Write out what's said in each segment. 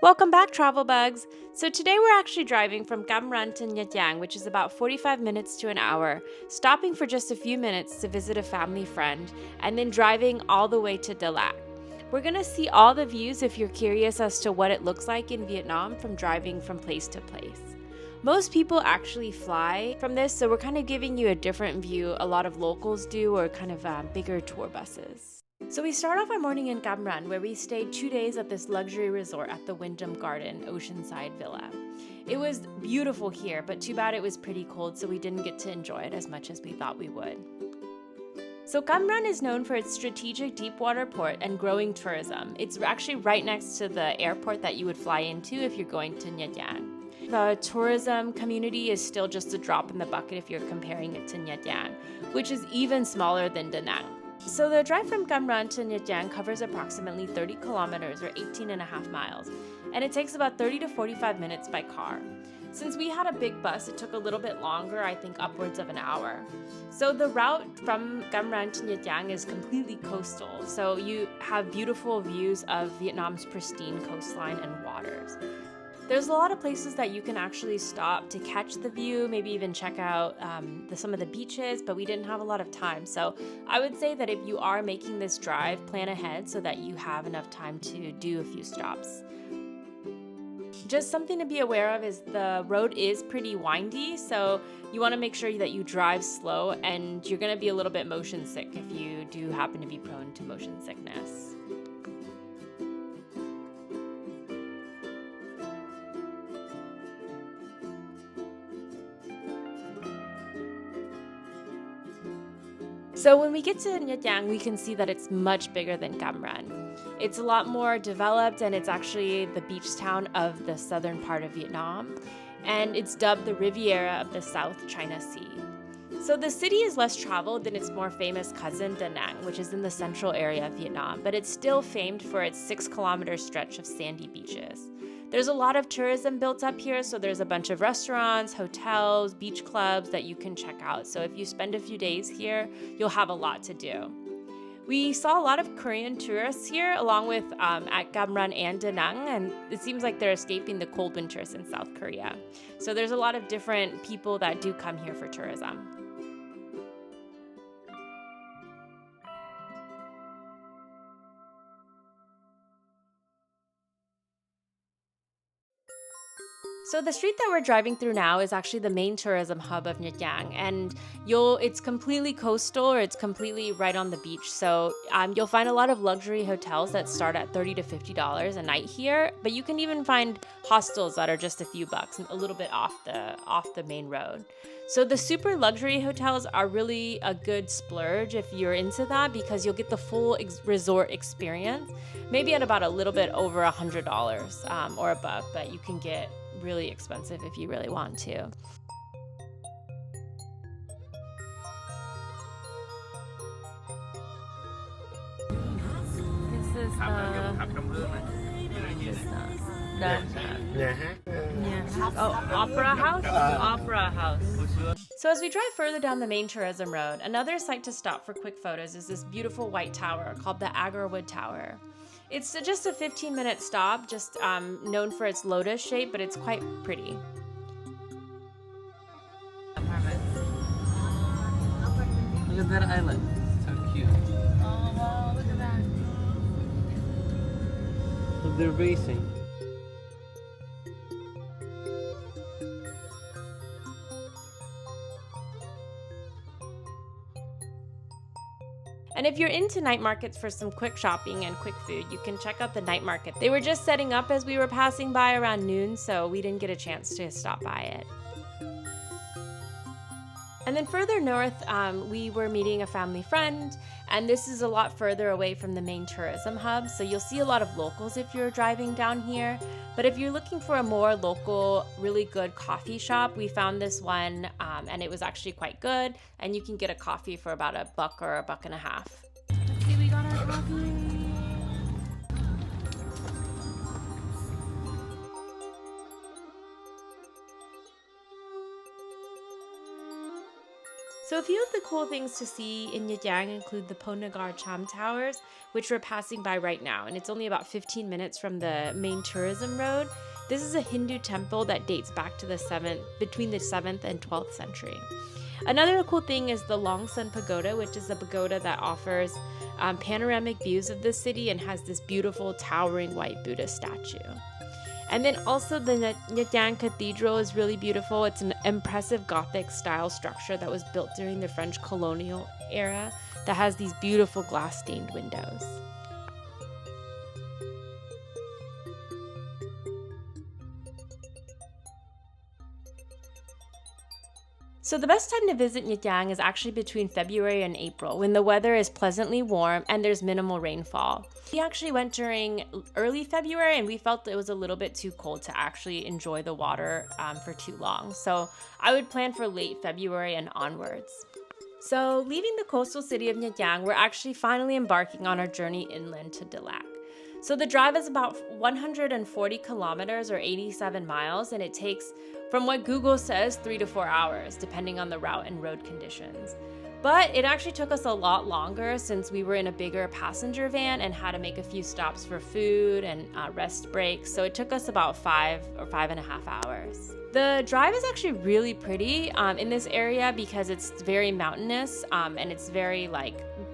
Welcome back, Travel Bugs! So today we're actually driving from Cam Ranh to Nha Trang, which is about 45 minutes to an hour, stopping for just a few minutes to visit a family friend, and then driving all the way to Dalat. We're going to see all the views if you're curious as to what it looks like in Vietnam from driving from place to place. Most people actually fly from this, so we're kind of giving you a different view a lot of locals do, or kind of bigger tour buses. So we start off our morning in Cam Ranh, where we stayed 2 days at this luxury resort at the Wyndham Garden Oceanside Villa. It was beautiful here, but too bad it was pretty cold, so we didn't get to enjoy it as much as we thought we would. So Cam Ranh is known for its strategic deepwater port and growing tourism. It's actually right next to the airport that you would fly into if you're going to Nha Trang. The tourism community is still just a drop in the bucket if you're comparing it to Nha Trang, which is even smaller than Da Nang. So the drive from Cam Ranh to Nha Trang covers approximately 30 kilometers or 18.5 miles, and it takes about 30 to 45 minutes by car. Since we had a big bus, it took a little bit longer, I think upwards of an hour. So the route from Cam Ranh to Nha Trang is completely coastal, so you have beautiful views of Vietnam's pristine coastline and waters. There's a lot of places that you can actually stop to catch the view, maybe even check out some of the beaches, but we didn't have a lot of time. So I would say that if you are making this drive, plan ahead so that you have enough time to do a few stops. Just something to be aware of is the road is pretty windy, so you want to make sure that you drive slow, and you're going to be a little bit motion sick if you do happen to be prone to motion sickness. So when we get to Nha Trang, we can see that it's much bigger than Cam Ranh. It's a lot more developed, and it's actually the beach town of the southern part of Vietnam, and it's dubbed the Riviera of the South China Sea. So the city is less traveled than its more famous cousin Da Nang, which is in the central area of Vietnam, but it's still famed for its 6-kilometer stretch of sandy beaches. There's a lot of tourism built up here, so there's a bunch of restaurants, hotels, beach clubs that you can check out. So if you spend a few days here, you'll have a lot to do. We saw a lot of Korean tourists here, along with at Cam Ranh and Da Nang, and it seems like they're escaping the cold winters in South Korea. So there's a lot of different people that do come here for tourism. So the street that we're driving through now is actually the main tourism hub of Nha Trang, and it's completely coastal, or it's completely right on the beach. So you'll find a lot of luxury hotels that start at $30 to $50 a night here, but you can even find hostels that are just a few bucks, a little bit off the main road. So the super luxury hotels are really a good splurge if you're into that, because you'll get the full resort experience, maybe at about a little bit over $100 or above, but you can get really expensive if you really want to. This is Opera House? Opera House. So as we drive further down the main tourism road, another site to stop for quick photos is this beautiful white tower called the Agarwood Tower. It's just a 15-minute stop, just known for its lotus shape, but it's quite pretty. Look at that island. So cute. Oh, wow, look at that. Look, they're racing. And if you're into night markets for some quick shopping and quick food, you can check out the night market. They were just setting up as we were passing by around noon, so we didn't get a chance to stop by it. And then further north, we were meeting a family friend, and this is a lot further away from the main tourism hub, so you'll see a lot of locals if you're driving down here. But if you're looking for a more local, really good coffee shop, we found this one, and it was actually quite good, and you can get a coffee for about $1 or $1.50. Let's see, we got our coffee. So a few of the cool things to see in Nha Trang include the Po Nagar Towers, which we're passing by right now, and it's only about 15 minutes from the main tourism road. This is a Hindu temple that dates back to between the 7th and 12th century. Another cool thing is the Long Sun Pagoda, which is a pagoda that offers panoramic views of the city and has this beautiful towering white Buddha statue. And then also the Nha Trang Cathedral is really beautiful. It's an impressive Gothic style structure that was built during the French colonial era that has these beautiful glass stained windows. So the best time to visit Nha Trang is actually between February and April, when the weather is pleasantly warm and there's minimal rainfall. We actually went during early February and we felt it was a little bit too cold to actually enjoy the water for too long. So I would plan for late February and onwards. So leaving the coastal city of Nha Trang, we're actually finally embarking on our journey inland to Dalat. So the drive is about 140 kilometers or 87 miles, and it takes, from what Google says, 3 to 4 hours, depending on the route and road conditions. But it actually took us a lot longer since we were in a bigger passenger van and had to make a few stops for food and rest breaks. So it took us about 5 or 5.5 hours. The drive is actually really pretty in this area because it's very mountainous and it's very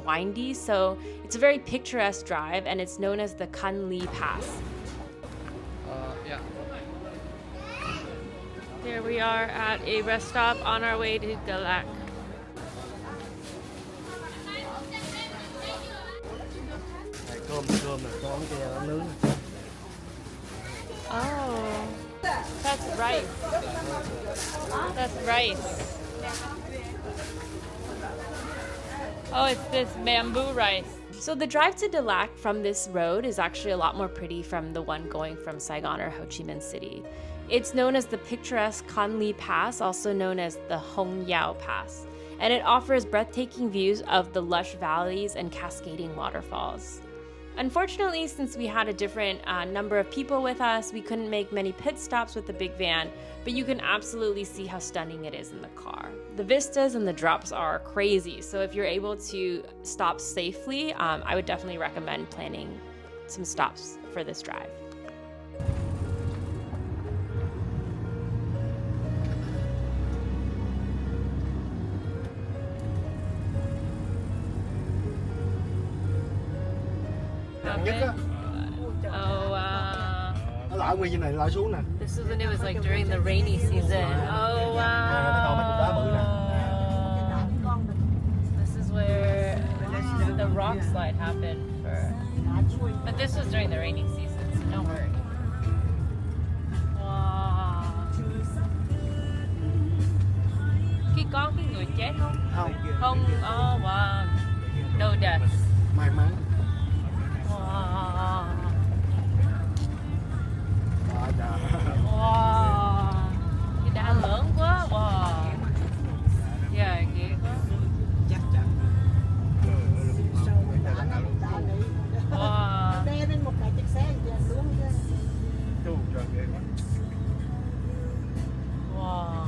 windy. So it's a very picturesque drive, and it's known as the Kan Li Pass. Yeah. Here we are at a rest stop on our way to Dalat. Oh, that's rice. That's rice. Oh, it's this bamboo rice. So the drive to Dalat from this road is actually a lot more pretty from the one going from Saigon or Ho Chi Minh City. It's known as the picturesque Kan Li Pass, also known as the Hong Yao Pass, and it offers breathtaking views of the lush valleys and cascading waterfalls. Unfortunately, since we had a different number of people with us, we couldn't make many pit stops with the big van, but you can absolutely see how stunning it is in the car. The vistas and the drops are crazy, so if you're able to stop safely, I would definitely recommend planning some stops for this drive. This is when it was during the rainy season. Oh wow! This is where the rock slide happened but this was during the rainy season, so don't worry. Wow. Có cái người chết không? Không. Oh wow. No deaths. May mắn. Wow. Wow. Cái đá lớn quá. Wow. Yeah, ghê quá. Wow. Đe lên một cái chiếc xe kìa xuống kìa. Wow.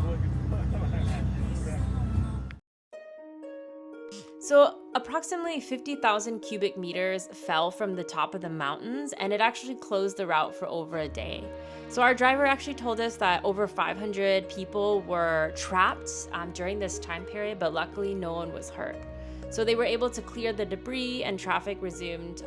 So approximately 50,000 cubic meters fell from the top of the mountains, and it actually closed the route for over a day. So our driver actually told us that over 500 people were trapped during this time period, but luckily no one was hurt. So they were able to clear the debris and traffic resumed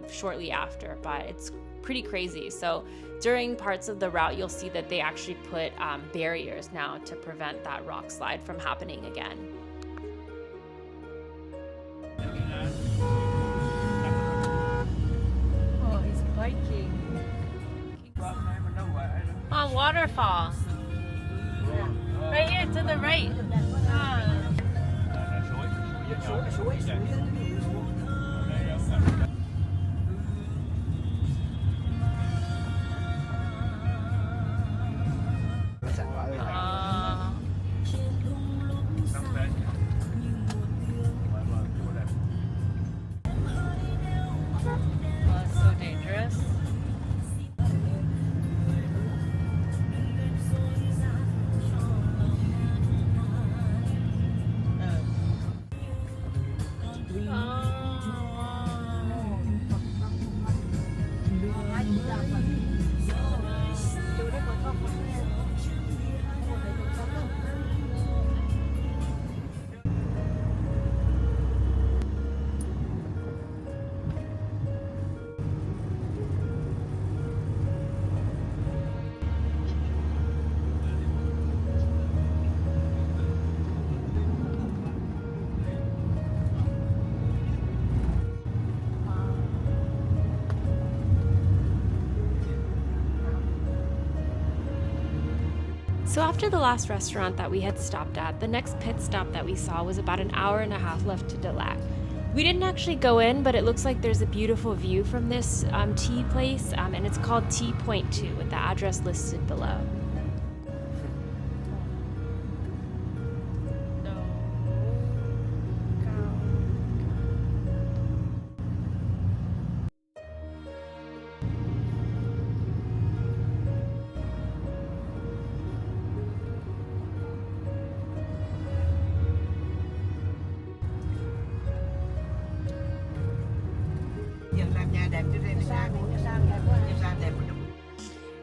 shortly after, but it's pretty crazy. So during parts of the route, you'll see that they actually put barriers now to prevent that rock slide from happening again. Oh, he's biking. Oh, waterfall. Right here to the right. That's so dangerous. So after the last restaurant that we had stopped at, the next pit stop that we saw was about an hour and a half left to Dalat. We didn't actually go in, but it looks like there's a beautiful view from this tea place, and it's called Tea Point 2 with the address listed below.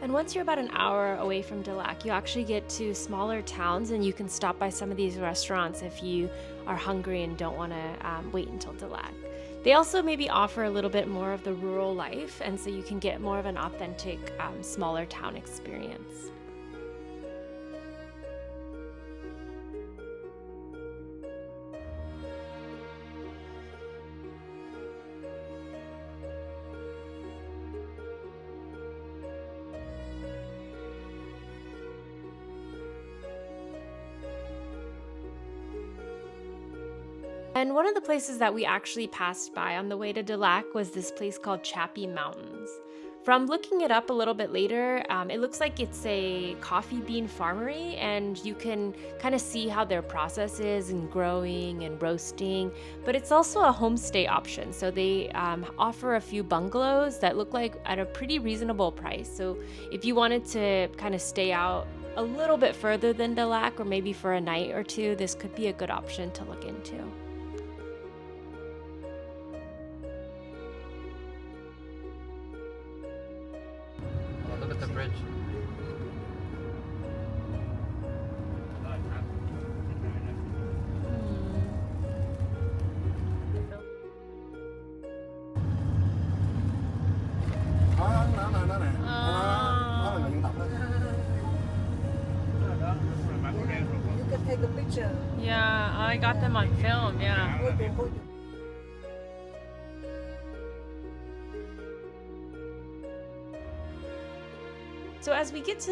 And once you're about an hour away from Dalat, you actually get to smaller towns and you can stop by some of these restaurants if you are hungry and don't want to wait until Dalat. They also maybe offer a little bit more of the rural life, and so you can get more of an authentic smaller town experience. And one of the places that we actually passed by on the way to Dalat was this place called Chappie Mountains. From looking it up a little bit later, it looks like it's a coffee bean farmery, and you can kind of see how their process is in growing and roasting, but it's also a homestay option. So they offer a few bungalows that look like at a pretty reasonable price. So if you wanted to kind of stay out a little bit further than Dalat, or maybe for a night or two, this could be a good option to look into. Look at the bridge. You can take a picture. Yeah, I got them on film, yeah. So as we get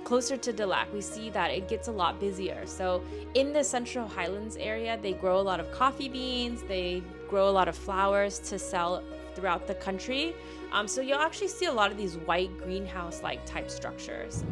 closer to Dalat, we see that it gets a lot busier. So in the Central Highlands area, they grow a lot of coffee beans, they grow a lot of flowers to sell throughout the country. So you'll actually see a lot of these white greenhouse-like type structures.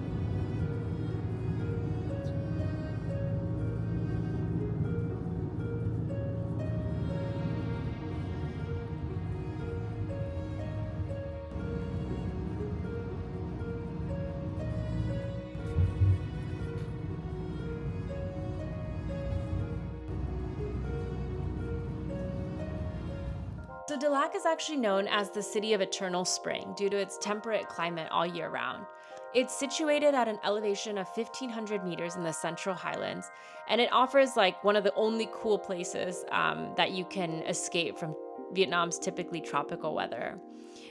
So Dalat is actually known as the City of Eternal Spring due to its temperate climate all year round. It's situated at an elevation of 1,500 meters in the Central Highlands, and it offers like one of the only cool places that you can escape from Vietnam's typically tropical weather.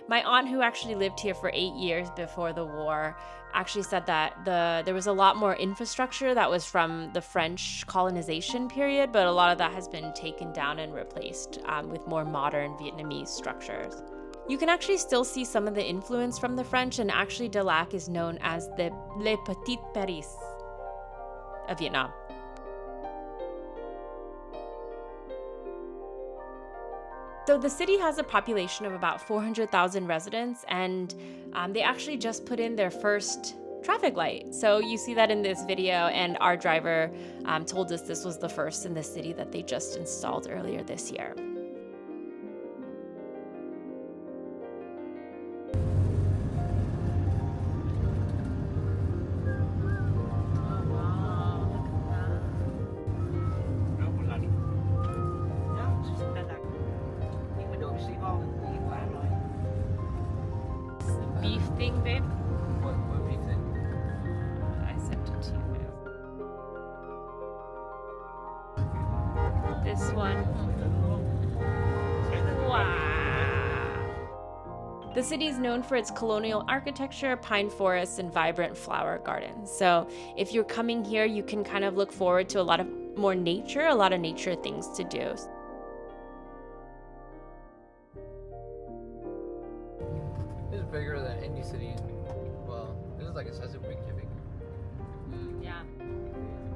My aunt, who actually lived here for 8 years before the war, actually said that there was a lot more infrastructure that was from the French colonization period, but a lot of that has been taken down and replaced with more modern Vietnamese structures. You can actually still see some of the influence from the French, and actually Dalat is known as the Le Petit Paris of Vietnam. So the city has a population of about 400,000 residents, and they actually just put in their first traffic light. So you see that in this video, and our driver told us this was the first in the city that they just installed earlier this year. Beef thing, babe? What beef thing? I sent it to you, babe. This one. Wow. The city is known for its colonial architecture, pine forests, and vibrant flower gardens. So if you're coming here, you can kind of look forward to a lot of nature things to do. This is bigger than any city. Well, this is like a size of Reykjavik. Yeah.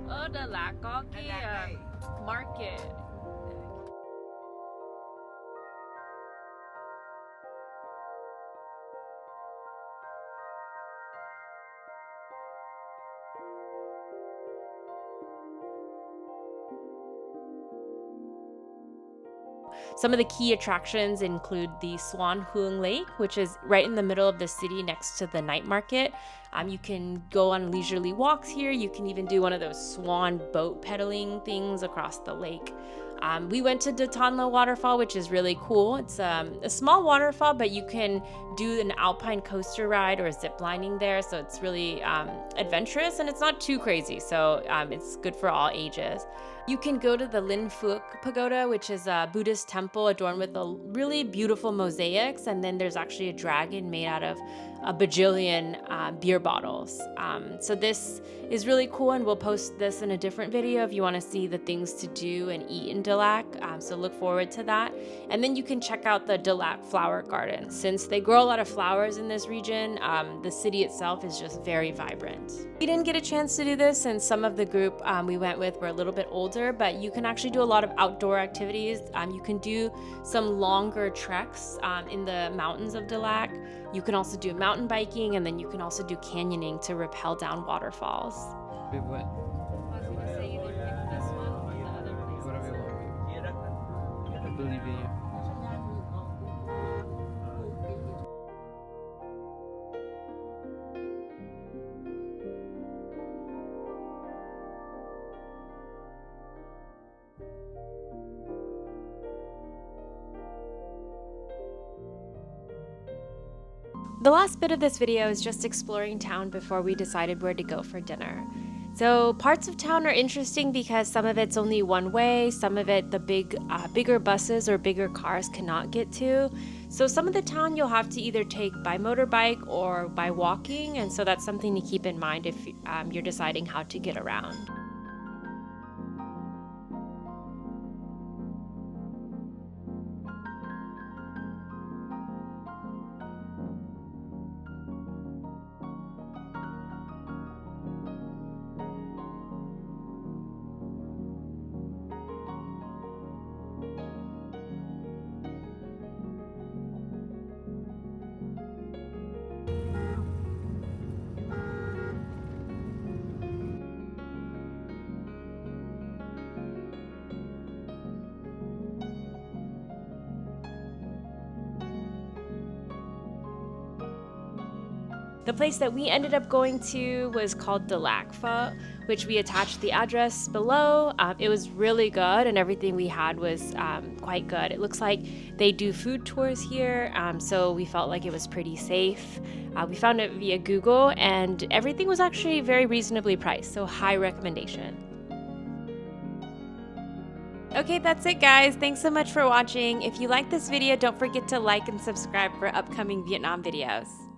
Ở Đà Lạt có cái market. Some of the key attractions include the Swan Huang Lake, which is right in the middle of the city next to the night market. You can go on leisurely walks here. You can even do one of those swan boat pedaling things across the lake. We went to Datanla waterfall, which is really cool. It's a small waterfall, but you can do an alpine coaster ride or zip lining there. So it's really adventurous and it's not too crazy. So it's good for all ages. You can go to the Lin Phuoc Pagoda, which is a Buddhist temple adorned with really beautiful mosaics. And then there's actually a dragon made out of a bajillion beer bottles. So this is really cool, and we'll post this in a different video if you want to see the things to do and eat in Dalat. So look forward to that. And then you can check out the Dalat flower garden. Since they grow a lot of flowers in this region, the city itself is just very vibrant. We didn't get a chance to do this since some of the group we went with were a little bit older, but you can actually do a lot of outdoor activities. You can do some longer treks in the mountains of Dalat. You can also do mountain biking, and then you can also do canyoning to rappel down waterfalls. Bit wet. I was going to say either pick this one or the other place. Whatever you want. I believe in you. The last bit of this video is just exploring town before we decided where to go for dinner. So parts of town are interesting because some of it's only one way, some of it the bigger buses or bigger cars cannot get to. So some of the town you'll have to either take by motorbike or by walking, and so that's something to keep in mind if you're deciding how to get around. The place that we ended up going to was called Dalat Pho, which we attached the address below. It was really good, and everything we had was quite good. It looks like they do food tours here, so we felt like it was pretty safe. We found it via Google, and everything was actually very reasonably priced, so high recommendation. Okay, that's it guys. Thanks so much for watching. If you like this video, don't forget to like and subscribe for upcoming Vietnam videos.